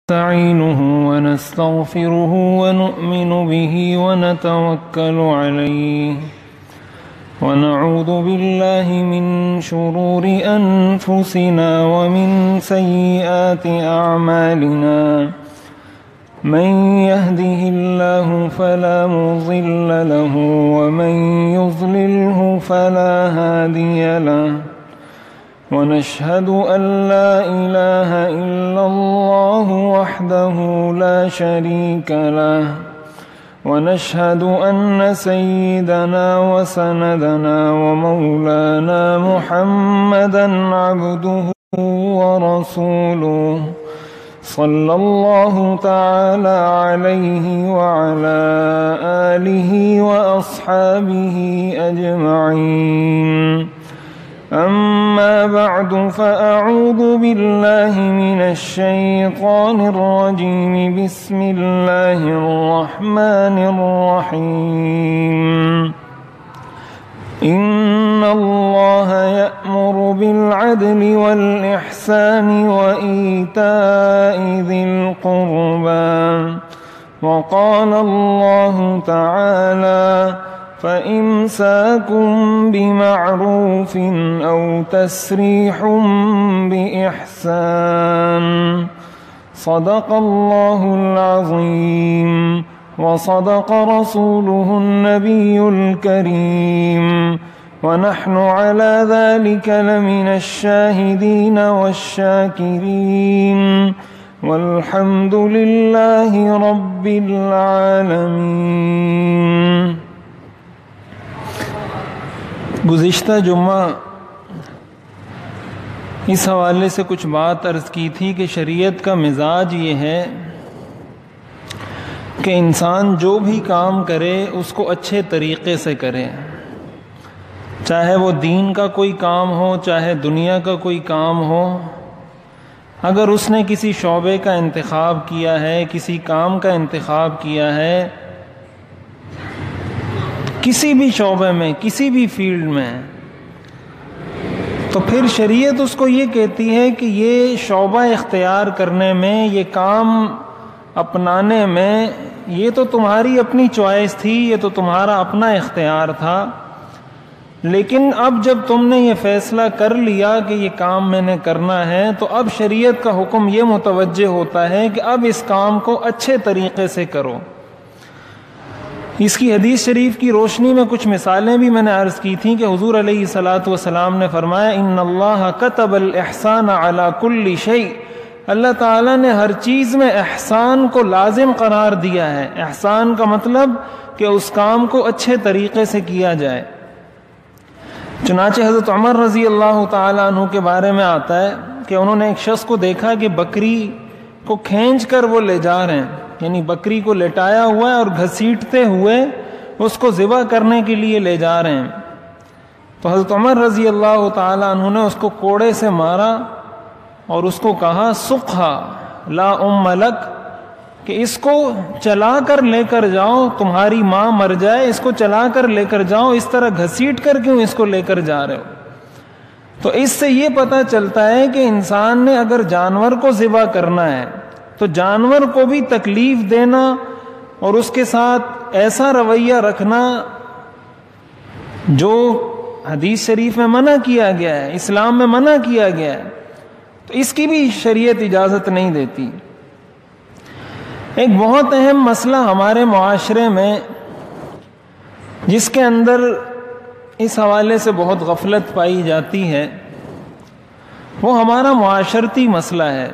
نستعينه ونستغفره ونؤمن به ونتوكل عليه ونعوذ بالله من شرور أنفسنا ومن سيئات أعمالنا من يهده الله فلا مضل له ومن يضلله فلا هادي له ونشهد أن لا إله إلا الله وحده لا شريك له ونشهد أن سيدنا وسندنا ومولانا محمدا عبده ورسوله صلى الله تعالى عليه وعلى آله وأصحابه أجمعين أما بعد فأعوذ بالله من الشيطان الرجيم بسم الله الرحمن الرحيم إن الله يأمر بالعدل والإحسان وإيتاء ذي القربى وقال الله تعالى فإمساكٌ بمعروف أو تسريح بإحسان صدق الله العظيم وصدق رسوله النبي الكريم ونحن على ذلك لمن الشاهدين والشاكرين والحمد لله رب العالمين۔ گزشتہ جمعہ اس حوالے سے کچھ بات عرض کی تھی کہ شریعت کا مزاج یہ ہے کہ انسان جو بھی کام کرے اس کو اچھے طریقے سے کرے، چاہے وہ دین کا کوئی کام ہو چاہے دنیا کا کوئی کام ہو۔ اگر اس نے کسی شعبے کا انتخاب کیا ہے، کسی کام کا انتخاب کیا ہے، کسی بھی شعبے میں کسی بھی فیلڈ میں، تو پھر شریعت اس کو یہ کہتی ہے کہ یہ شعبہ اختیار کرنے میں، یہ کام اپنانے میں، یہ تو تمہاری اپنی چوائس تھی، یہ تو تمہارا اپنا اختیار تھا، لیکن اب جب تم نے یہ فیصلہ کر لیا کہ یہ کام میں نے کرنا ہے، تو اب شریعت کا حکم یہ متوجہ ہوتا ہے کہ اب اس کام کو اچھے طریقے سے کرو۔ اس کی حدیث شریف کی روشنی میں کچھ مثالیں بھی میں نے عرض کی تھیں کہ حضور علیہ الصلاۃ والسلام نے فرمایا ان اللہ کتب الاحسان علی کل شیء، اللہ تعالیٰ نے ہر چیز میں احسان کو لازم قرار دیا ہے۔ احسان کا مطلب کہ اس کام کو اچھے طریقے سے کیا جائے۔ چنانچہ حضرت عمر رضی اللہ تعالیٰ عنہ کے بارے میں آتا ہے کہ انہوں نے ایک شخص کو دیکھا کہ بکری کو کھینچ کر وہ لے جا رہے ہیں، یعنی بکری کو لٹایا ہوا ہے اور گھسیٹتے ہوئے اس کو ذبح کرنے کے لیے لے جا رہے ہیں۔ تو حضرت عمر رضی اللہ تعالیٰ عنہ نے اس کو کوڑے سے مارا اور اس کو کہا سقھا لا ام لک، کہ اس کو چلا کر لے کر جاؤ، تمہاری ماں مر جائے، اس کو چلا کر لے کر جاؤ، اس طرح گھسیٹ کر کیوں اس کو لے کر جا رہے ہو؟ تو اس سے یہ پتہ چلتا ہے کہ انسان نے اگر جانور کو ذبح کرنا ہے تو جانور کو بھی تکلیف دینا اور اس کے ساتھ ایسا رویہ رکھنا جو حدیث شریف میں منع کیا گیا ہے، اسلام میں منع کیا گیا ہے، تو اس کی بھی شریعت اجازت نہیں دیتی۔ ایک بہت اہم مسئلہ ہمارے معاشرے میں جس کے اندر اس حوالے سے بہت غفلت پائی جاتی ہے وہ ہمارا معاشرتی مسئلہ ہے۔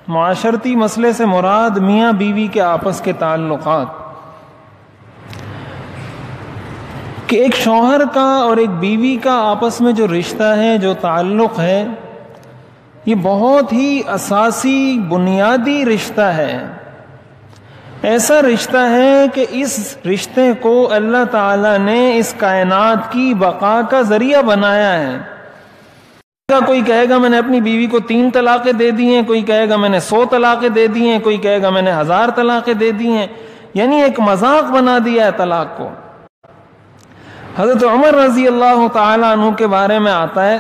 معاشرتی مسئلے سے مراد میاں بیوی کے آپس کے تعلقات، کہ ایک شوہر کا اور ایک بیوی کا آپس میں جو رشتہ ہے، جو تعلق ہے، یہ بہت ہی اساسی بنیادی رشتہ ہے۔ ایسا رشتہ ہے کہ اس رشتے کو اللہ تعالیٰ نے اس کائنات کی بقا کا ذریعہ بنایا ہے۔ کوئی کہے گا میں نے اپنی بیوی کو 3 طلاقیں دے دی ہیں، کوئی کہے گا میں نے 100 طلاقیں دے دی ہیں، کوئی کہے گا میں نے 1000 طلاقیں دے دی ہیں، یعنی ایک مذاق بنا دیا ہے طلاق کو۔ حضرت عمر رضی اللہ تعالیٰ عنہ کے بارے میں آتا ہے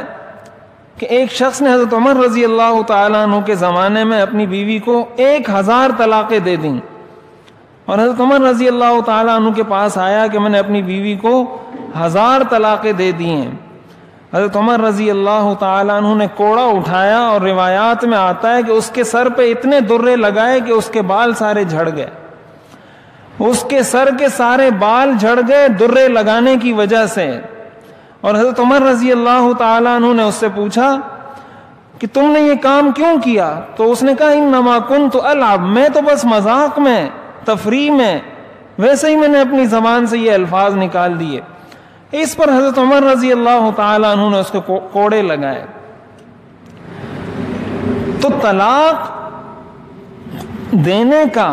کہ ایک شخص نے حضرت عمر رضی اللہ تعالیٰ عنہ کے زمانے میں اپنی بیوی کو 1000 طلاقیں دے دیں، اور حضرت عمر رضی اللہ تعالیٰ عنہ کے پاس آیا کہ میں نے اپنی بیوی کو 1000 طلاقیں دے دی ہیں۔ حضرت عمر رضی اللہ تعالیٰ عنہ نے کوڑا اٹھایا، اور روایات میں آتا ہے کہ اس کے سر پہ اتنے درے لگائے کہ اس کے بال سارے جھڑ گئے، اس کے سر کے سارے بال جھڑ گئے درے لگانے کی وجہ سے۔ اور حضرت عمر رضی اللہ تعالیٰ عنہ نے اس سے پوچھا کہ تم نے یہ کام کیوں کیا؟ تو اس نے کہا انما کنت العب، میں تو بس مذاق میں، تفریح میں، ویسے ہی میں نے اپنی زبان سے یہ الفاظ نکال دیے۔ اس پر حضرت عمر رضی اللہ تعالیٰ عنہ نے اس کو کوڑے لگائے۔ تو طلاق دینے کا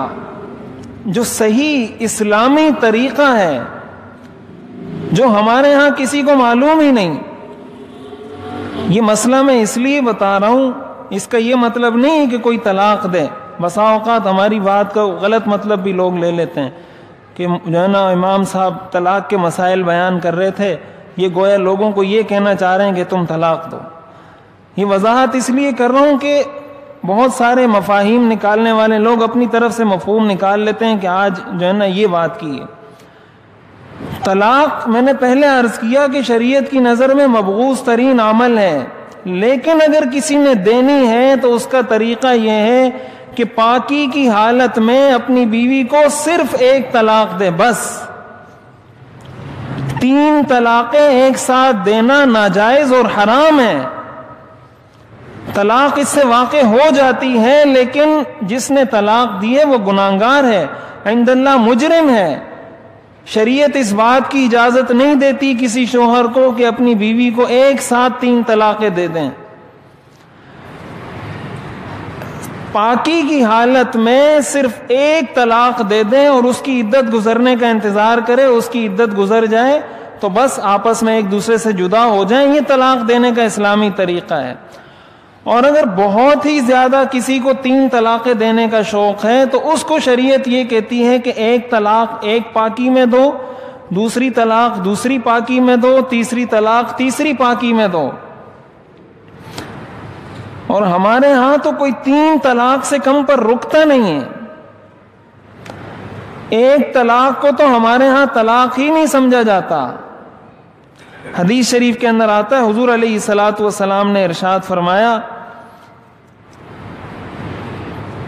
جو صحیح اسلامی طریقہ ہے، جو ہمارے ہاں کسی کو معلوم ہی نہیں، یہ مسئلہ میں اس لیے بتا رہا ہوں، اس کا یہ مطلب نہیں کہ کوئی طلاق دے۔ بسا اوقات ہماری بات کا غلط مطلب بھی لوگ لے لیتے ہیں کہ جو ہے نا امام صاحب طلاق کے مسائل بیان کر رہے تھے، یہ گویا لوگوں کو یہ کہنا چاہ رہے ہیں کہ تم طلاق دو۔ یہ وضاحت اس لیے کر رہا ہوں کہ بہت سارے مفاہیم نکالنے والے لوگ اپنی طرف سے مفہوم نکال لیتے ہیں کہ آج جو ہے نا یہ بات کی ہے۔ طلاق میں نے پہلے عرض کیا کہ شریعت کی نظر میں مبغوض ترین عمل ہے، لیکن اگر کسی نے دینی ہے تو اس کا طریقہ یہ ہے کہ پاکی کی حالت میں اپنی بیوی کو صرف 1 طلاق دے، بس 3 طلاقیں ایک ساتھ دینا ناجائز اور حرام ہے۔ طلاق اس سے واقع ہو جاتی ہے، لیکن جس نے طلاق دی ہے وہ گناہگار ہے، عند اللہ مجرم ہے۔ شریعت اس بات کی اجازت نہیں دیتی کسی شوہر کو کہ اپنی بیوی کو ایک ساتھ 3 طلاقیں دے دیں۔ پاکی کی حالت میں صرف 1 طلاق دے دیں اور اس کی عدت گزرنے کا انتظار کرے، اس کی عدت گزر جائے تو بس آپس میں ایک دوسرے سے جدا ہو جائیں، یہ طلاق دینے کا اسلامی طریقہ ہے۔ اور اگر بہت ہی زیادہ کسی کو 3 طلاقیں دینے کا شوق ہے تو اس کو شریعت یہ کہتی ہے کہ 1 طلاق 1 پاکی میں دو، دوسری طلاق دوسری پاکی میں دو، تیسری طلاق تیسری پاکی میں دو۔ اور ہمارے ہاں تو کوئی 3 طلاق سے کم پر رکتا نہیں ہے۔ 1 طلاق کو تو ہمارے ہاں طلاق ہی نہیں سمجھا جاتا۔ حدیث شریف کے اندر آتا ہے حضور علیہ الصلوۃ والسلام نے ارشاد فرمایا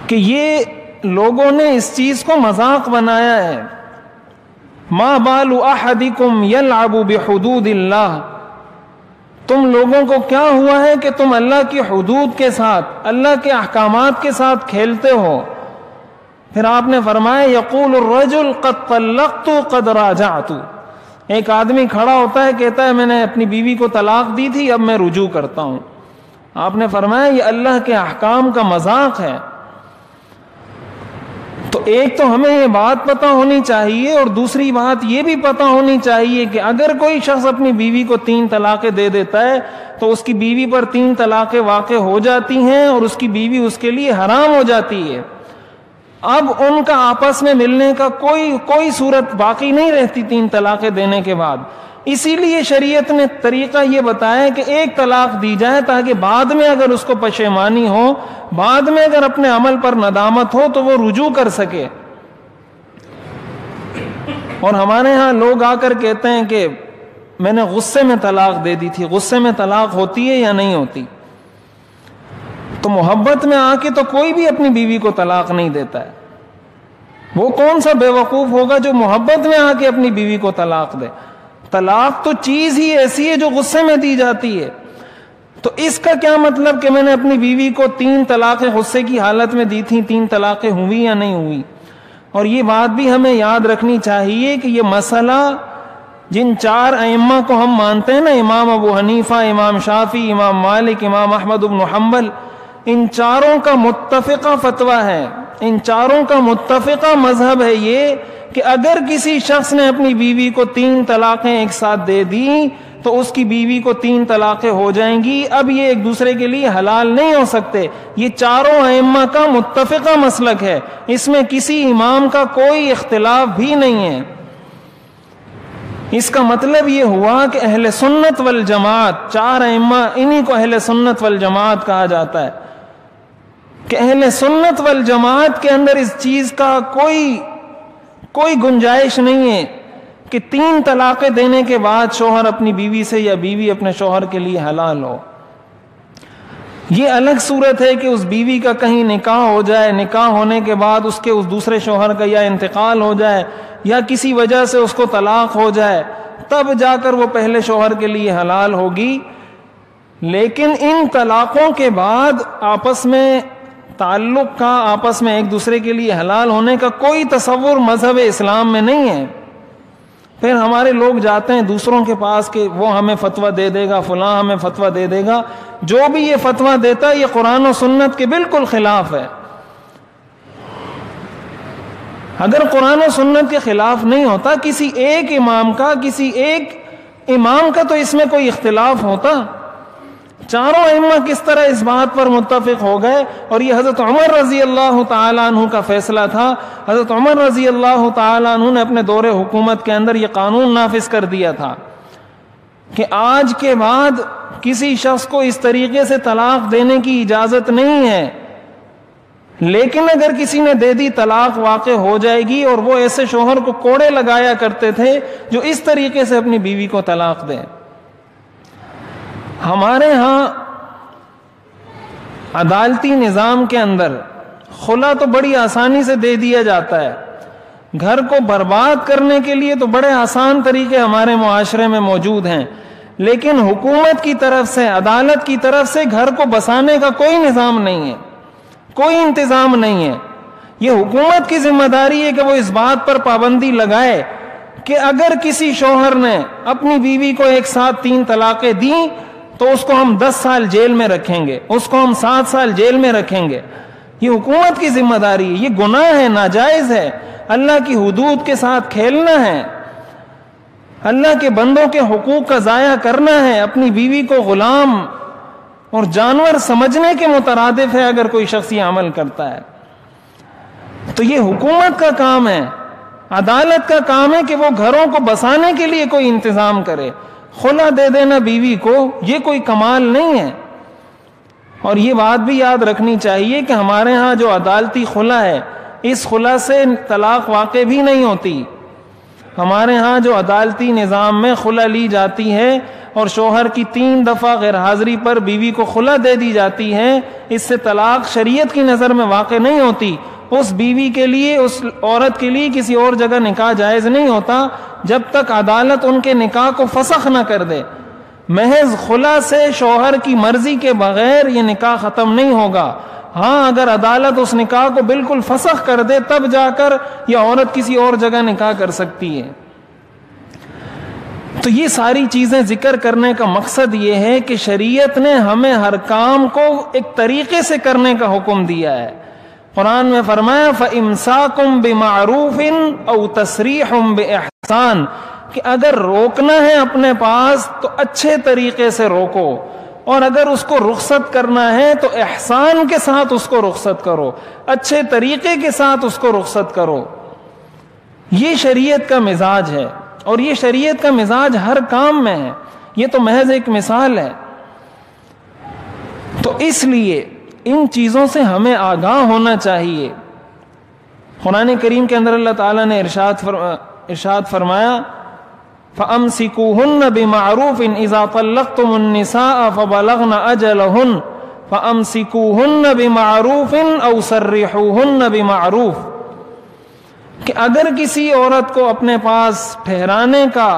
کہ یہ لوگوں نے اس چیز کو مذاق بنایا ہے، ما بال احدکم یلعب بحدود اللہ، تم لوگوں کو کیا ہوا ہے کہ تم اللہ کی حدود کے ساتھ، اللہ کے احکامات کے ساتھ کھیلتے ہو۔ پھر آپ نے فرمایا یقول الرجل قد طلقت قد راجعت، ایک آدمی کھڑا ہوتا ہے کہتا ہے میں نے اپنی بیوی کو طلاق دی تھی اب میں رجوع کرتا ہوں۔ آپ نے فرمایا یہ اللہ کے احکام کا مذاق ہے۔ تو ایک تو ہمیں یہ بات پتہ ہونی چاہیے، اور دوسری بات یہ بھی پتہ ہونی چاہیے کہ اگر کوئی شخص اپنی بیوی کو 3 طلاقیں دے دیتا ہے تو اس کی بیوی پر 3 طلاقیں واقع ہو جاتی ہیں اور اس کی بیوی اس کے لیے حرام ہو جاتی ہے۔ اب ان کا آپس میں ملنے کا کوئی صورت باقی نہیں رہتی 3 طلاقیں دینے کے بعد۔ اسی لیے شریعت نے طریقہ یہ بتایا کہ 1 طلاق دی جائے تاکہ بعد میں اگر اس کو پشیمانی ہو، بعد میں اگر اپنے عمل پر ندامت ہو تو وہ رجوع کر سکے۔ اور ہمارے ہاں لوگ آ کر کہتے ہیں کہ میں نے غصے میں طلاق دے دی تھی۔ غصے میں طلاق ہوتی ہے یا نہیں ہوتی؟ تو محبت میں آ کے تو کوئی بھی اپنی بیوی کو طلاق نہیں دیتا ہے۔ وہ کون سا بے وقوف ہوگا جو محبت میں آ کے اپنی بیوی کو طلاق دے؟ طلاق تو چیز ہی ایسی ہے جو غصے میں دی جاتی ہے۔ تو اس کا کیا مطلب کہ میں نے اپنی بیوی کو 3 طلاقیں غصے کی حالت میں دی تھیں، 3 طلاقیں ہوئی یا نہیں ہوئی؟ اور یہ بات بھی ہمیں یاد رکھنی چاہیے کہ یہ مسئلہ جن 4 ائمہ کو ہم مانتے ہیں نا، امام ابو حنیفہ، امام شافعی، امام مالک، امام احمد بن حنبل، ان 4 کا متفقہ فتویٰ ہے، ان 4 کا متفقہ مذہب ہے یہ کہ اگر کسی شخص نے اپنی بیوی کو 3 طلاقیں ایک ساتھ دے دی تو اس کی بیوی کو 3 طلاقیں ہو جائیں گی۔ اب یہ ایک دوسرے کے لیے حلال نہیں ہو سکتے۔ یہ 4 ائمہ کا متفقہ مسلک ہے، اس میں کسی امام کا کوئی اختلاف بھی نہیں ہے۔ اس کا مطلب یہ ہوا کہ اہل سنت والجماعت، چار ائمہ، انہی کو اہل سنت والجماعت کہا جاتا ہے، کہ اہل سنت والجماعت کے اندر اس چیز کا کوئی گنجائش نہیں ہے کہ 3 طلاقیں دینے کے بعد شوہر اپنی بیوی سے یا بیوی اپنے شوہر کے لیے حلال ہو۔ یہ الگ صورت ہے کہ اس بیوی کا کہیں نکاح ہو جائے، نکاح ہونے کے بعد اس دوسرے شوہر کا یا انتقال ہو جائے یا کسی وجہ سے اس کو طلاق ہو جائے، تب جا کر وہ پہلے شوہر کے لیے حلال ہوگی۔ لیکن ان طلاقوں کے بعد آپس میں تعلق کا، آپس میں ایک دوسرے کے لیے حلال ہونے کا کوئی تصور مذہب اسلام میں نہیں ہے۔ پھر ہمارے لوگ جاتے ہیں دوسروں کے پاس کہ وہ ہمیں فتویٰ دے دے گا، فلاں ہمیں فتویٰ دے دے گا۔ جو بھی یہ فتویٰ دیتا ہے یہ قرآن و سنت کے بالکل خلاف ہے۔ اگر قرآن و سنت کے خلاف نہیں ہوتا، کسی ایک امام کا تو اس میں کوئی اختلاف ہوتا، چاروں ائمہ کس طرح اس بات پر متفق ہو گئے، اور یہ حضرت عمر رضی اللہ تعالیٰ عنہ کا فیصلہ تھا۔ حضرت عمر رضی اللہ تعالیٰ عنہ نے اپنے دور حکومت کے اندر یہ قانون نافذ کر دیا تھا کہ آج کے بعد کسی شخص کو اس طریقے سے طلاق دینے کی اجازت نہیں ہے، لیکن اگر کسی نے دے دی طلاق واقع ہو جائے گی۔ اور وہ ایسے شوہر کو کوڑے لگایا کرتے تھے جو اس طریقے سے اپنی بیوی کو طلاق دے۔ ہمارے ہاں عدالتی نظام کے اندر خلا تو بڑی آسانی سے دے دیا جاتا ہے، گھر کو برباد کرنے کے لیے تو بڑے آسان طریقے ہمارے معاشرے میں موجود ہیں، لیکن حکومت کی طرف سے، عدالت کی طرف سے گھر کو بسانے کا کوئی نظام نہیں ہے، کوئی انتظام نہیں ہے۔ یہ حکومت کی ذمہ داری ہے کہ وہ اس بات پر پابندی لگائے کہ اگر کسی شوہر نے اپنی بیوی کو ایک ساتھ 3 طلاقیں دیں تو اس کو ہم 10 سال جیل میں رکھیں گے، اس کو ہم 7 سال جیل میں رکھیں گے۔ یہ حکومت کی ذمہ داری ہے، یہ گناہ ہے، ناجائز ہے، اللہ کی حدود کے ساتھ کھیلنا ہے، اللہ کے بندوں کے حقوق کا ضائع کرنا ہے، اپنی بیوی کو غلام اور جانور سمجھنے کے مترادف ہے اگر کوئی شخص یہ عمل کرتا ہے۔ تو یہ حکومت کا کام ہے، عدالت کا کام ہے کہ وہ گھروں کو بسانے کے لیے کوئی انتظام کرے۔ خلا دے دینا بیوی کو یہ کوئی کمال نہیں ہے۔ اور یہ بات بھی یاد رکھنی چاہیے کہ ہمارے ہاں جو عدالتی خلا ہے، اس خلا سے طلاق واقع بھی نہیں ہوتی۔ ہمارے ہاں جو عدالتی نظام میں خلا لی جاتی ہے اور شوہر کی 3 دفعہ غیر حاضری پر بیوی کو خلا دے دی جاتی ہے، اس سے طلاق شریعت کی نظر میں واقع نہیں ہوتی۔ اس بیوی کے لیے، اس عورت کے لیے کسی اور جگہ نکاح جائز نہیں ہوتا جب تک عدالت ان کے نکاح کو فسخ نہ کر دے۔ محض خلا سے شوہر کی مرضی کے بغیر یہ نکاح ختم نہیں ہوگا۔ ہاں اگر عدالت اس نکاح کو بالکل فسخ کر دے تب جا کر یہ عورت کسی اور جگہ نکاح کر سکتی ہے۔ تو یہ ساری چیزیں ذکر کرنے کا مقصد یہ ہے کہ شریعت نے ہمیں ہر کام کو ایک طریقے سے کرنے کا حکم دیا ہے۔ قرآن میں فرمایا فَإِمْسَاكُمْ بِمَعْرُوفٍ أَوْ تَسْرِيحٌ بِإِحْسَانٍ، کہ اگر روکنا ہے اپنے پاس تو اچھے طریقے سے روکو، اور اگر اس کو رخصت کرنا ہے تو احسان کے ساتھ اس کو رخصت کرو، اچھے طریقے کے ساتھ اس کو رخصت کرو۔ یہ شریعت کا مزاج ہے، اور یہ شریعت کا مزاج ہر کام میں ہے۔ یہ تو محض ایک مثال ہے۔ تو اس لیے ان چیزوں سے ہمیں آگاہ ہونا چاہیے۔ قرآن کریم کے اندر اللہ تعالیٰ نے ارشاد فرمایا فَأَمْسِكُوهُنَّ بِمَعْرُوفٍ إِذَا طَلَّقْتُمُ النِّسَاءَ فَبَلَغْنَ أَجَلَهُنَّ فَأَمْسِكُوهُنَّ بِمَعْرُوفٍ أَوْ سَرِّحُوهُنَّ بِمَعْرُوفٍ، کہ اگر کسی عورت کو اپنے پاس ٹھہرانے کا